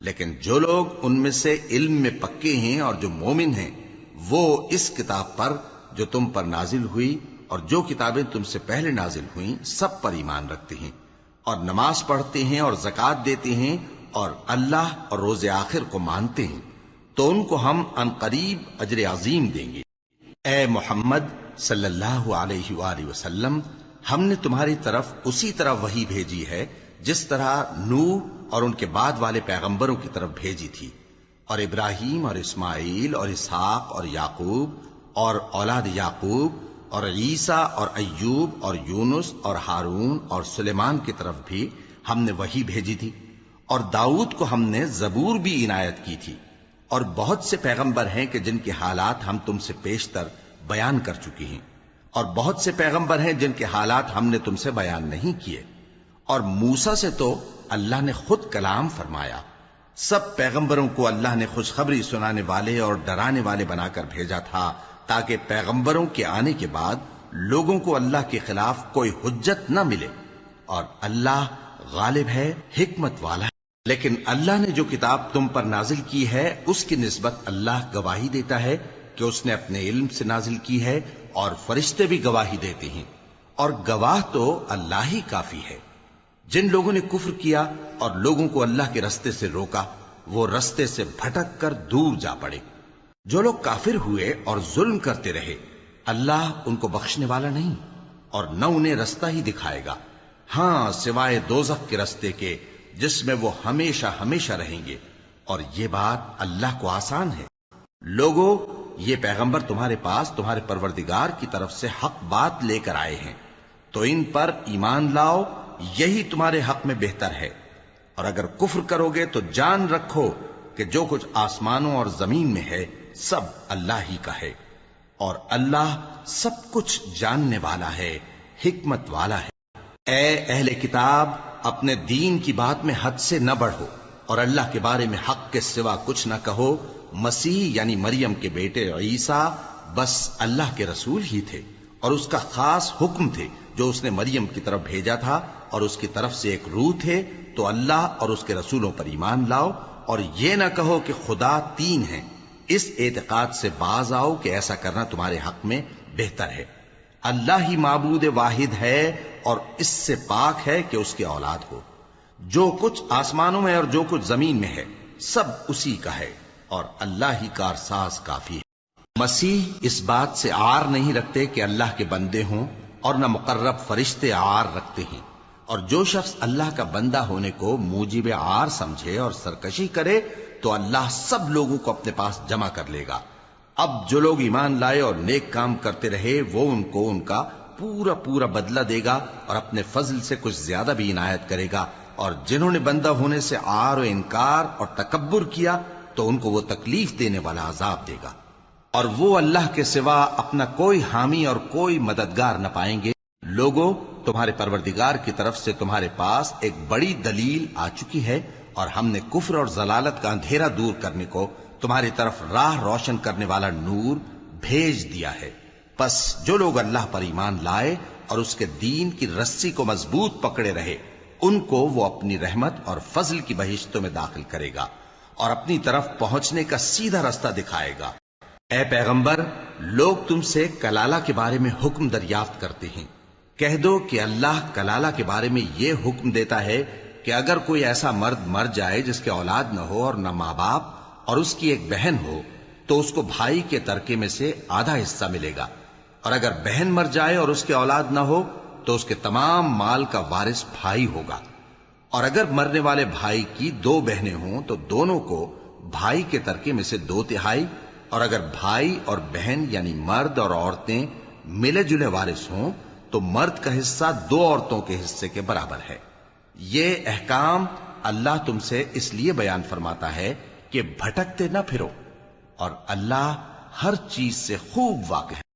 لیکن جو لوگ ان میں سے علم میں پکے ہیں اور جو مومن ہیں وہ اس کتاب پر جو تم پر نازل ہوئی اور جو کتابیں تم سے پہلے نازل ہوئیں سب پر ایمان رکھتے ہیں اور نماز پڑھتے ہیں اور زکوٰۃ دیتے ہیں اور اللہ اور روز آخر کو مانتے ہیں تو ان کو ہم عنقریب اجر عظیم دیں گے۔ اے محمد صلی اللہ علیہ وآلہ وسلم، ہم نے تمہاری طرف اسی طرح وحی بھیجی ہے جس طرح نوح اور ان کے بعد والے پیغمبروں کی طرف بھیجی تھی، اور ابراہیم اور اسماعیل اور اسحاق اور یعقوب اور اولاد یعقوب اور عیسیٰ اور ایوب اور یونس اور ہارون اور سلیمان کی طرف بھی ہم نے وحی بھیجی تھی، اور داؤد کو ہم نے زبور بھی عنایت کی تھی، اور بہت سے پیغمبر ہیں کہ جن کے حالات ہم تم سے پیشتر بیان کر چکے ہیں، اور بہت سے پیغمبر ہیں جن کے حالات ہم نے تم سے بیان نہیں کیے، اور موسیٰ سے تو اللہ نے خود کلام فرمایا۔ سب پیغمبروں کو اللہ نے خوشخبری سنانے والے اور ڈرانے والے بنا کر بھیجا تھا تاکہ پیغمبروں کے آنے کے بعد لوگوں کو اللہ کے خلاف کوئی حجت نہ ملے، اور اللہ غالب ہے، حکمت والا ہے۔ لیکن اللہ نے جو کتاب تم پر نازل کی ہے اس کی نسبت اللہ گواہی دیتا ہے کہ اس نے اپنے علم سے نازل کی ہے، اور فرشتے بھی گواہی دیتے ہیں، اور گواہ تو اللہ ہی کافی ہے۔ جن لوگوں نے کفر کیا اور لوگوں کو اللہ کے رستے سے روکا وہ رستے سے بھٹک کر دور جا پڑے۔ جو لوگ کافر ہوئے اور ظلم کرتے رہے اللہ ان کو بخشنے والا نہیں اور نہ انہیں رستہ ہی دکھائے گا، ہاں سوائے دوزخ کے رستے کے جس میں وہ ہمیشہ ہمیشہ رہیں گے، اور یہ بات اللہ کو آسان ہے۔ لوگوں، یہ پیغمبر تمہارے پاس تمہارے پروردگار کی طرف سے حق بات لے کر آئے ہیں، تو ان پر ایمان لاؤ، یہی تمہارے حق میں بہتر ہے، اور اگر کفر کرو گے تو جان رکھو کہ جو کچھ آسمانوں اور زمین میں ہے سب اللہ ہی کا ہے، اور اللہ سب کچھ جاننے والا ہے، حکمت والا ہے۔ اے اہل کتاب، اپنے دین کی بات میں حد سے نہ بڑھو، اور اللہ کے بارے میں حق کے سوا کچھ نہ کہو۔ مسیح یعنی مریم کے بیٹے عیسیٰ بس اللہ کے رسول ہی تھے، اور اس کا خاص حکم تھے جو اس نے مریم کی طرف بھیجا تھا، اور اس کی طرف سے ایک روح تھے، تو اللہ اور اس کے رسولوں پر ایمان لاؤ، اور یہ نہ کہو کہ خدا تین ہیں، اس اعتقاد سے باز آؤ کہ ایسا کرنا تمہارے حق میں بہتر ہے۔ اللہ ہی معبود واحد ہے اور اس سے پاک ہے کہ اس کی اولاد ہو۔ جو کچھ آسمانوں میں اور جو کچھ زمین میں ہے سب اسی کا ہے، اور اللہ ہی کارساز کافی ہے۔ مسیح اس بات سے عار نہیں رکھتے کہ اللہ کے بندے ہوں، اور نہ مقرب فرشتے عار رکھتے ہیں، اور جو شخص اللہ کا بندہ ہونے کو موجب عار سمجھے اور سرکشی کرے تو اللہ سب لوگوں کو اپنے پاس جمع کر لے گا۔ اب جو لوگ ایمان لائے اور نیک کام کرتے رہے وہ ان کو ان کا پورا پورا بدلہ دے گا، اور اپنے فضل سے کچھ زیادہ بھی عنایت کرے گا، اور جنہوں نے بندہ ہونے سے عار و انکار اور تکبر کیا تو ان کو وہ تکلیف دینے والا عذاب دے گا، اور وہ اللہ کے سوا اپنا کوئی حامی اور کوئی مددگار نہ پائیں گے۔ لوگوں، تمہارے پروردگار کی طرف سے تمہارے پاس ایک بڑی دلیل آ چکی ہے، اور ہم نے کفر اور ضلالت کا اندھیرا دور کرنے کو تمہاری طرف راہ روشن کرنے والا نور بھیج دیا ہے۔ پس جو لوگ اللہ پر ایمان لائے اور اس کے دین کی رسی کو مضبوط پکڑے رہے ان کو وہ اپنی رحمت اور فضل کی بہشتوں میں داخل کرے گا، اور اپنی طرف پہنچنے کا سیدھا رستہ دکھائے گا۔ اے پیغمبر، لوگ تم سے کلالہ کے بارے میں حکم دریافت کرتے ہیں، کہہ دو کہ اللہ کلالہ کے بارے میں یہ حکم دیتا ہے کہ اگر کوئی ایسا مرد مر جائے جس کے اولاد نہ ہو اور نہ ماں باپ اور اس کی ایک بہن ہو تو اس کو بھائی کے ترکے میں سے آدھا حصہ ملے گا، اور اگر بہن مر جائے اور اس کے اولاد نہ ہو تو اس کے تمام مال کا وارث بھائی ہوگا، اور اگر مرنے والے بھائی کی دو بہنیں ہوں تو دونوں کو بھائی کے ترکے میں سے 2/3، اور اگر بھائی اور بہن یعنی مرد اور عورتیں ملے جلے وارث ہوں تو مرد کا حصہ 2 عورتوں کے حصے کے برابر ہے۔ یہ احکام اللہ تم سے اس لیے بیان فرماتا ہے کہ بھٹکتے نہ پھرو، اور اللہ ہر چیز سے خوب واقف ہے۔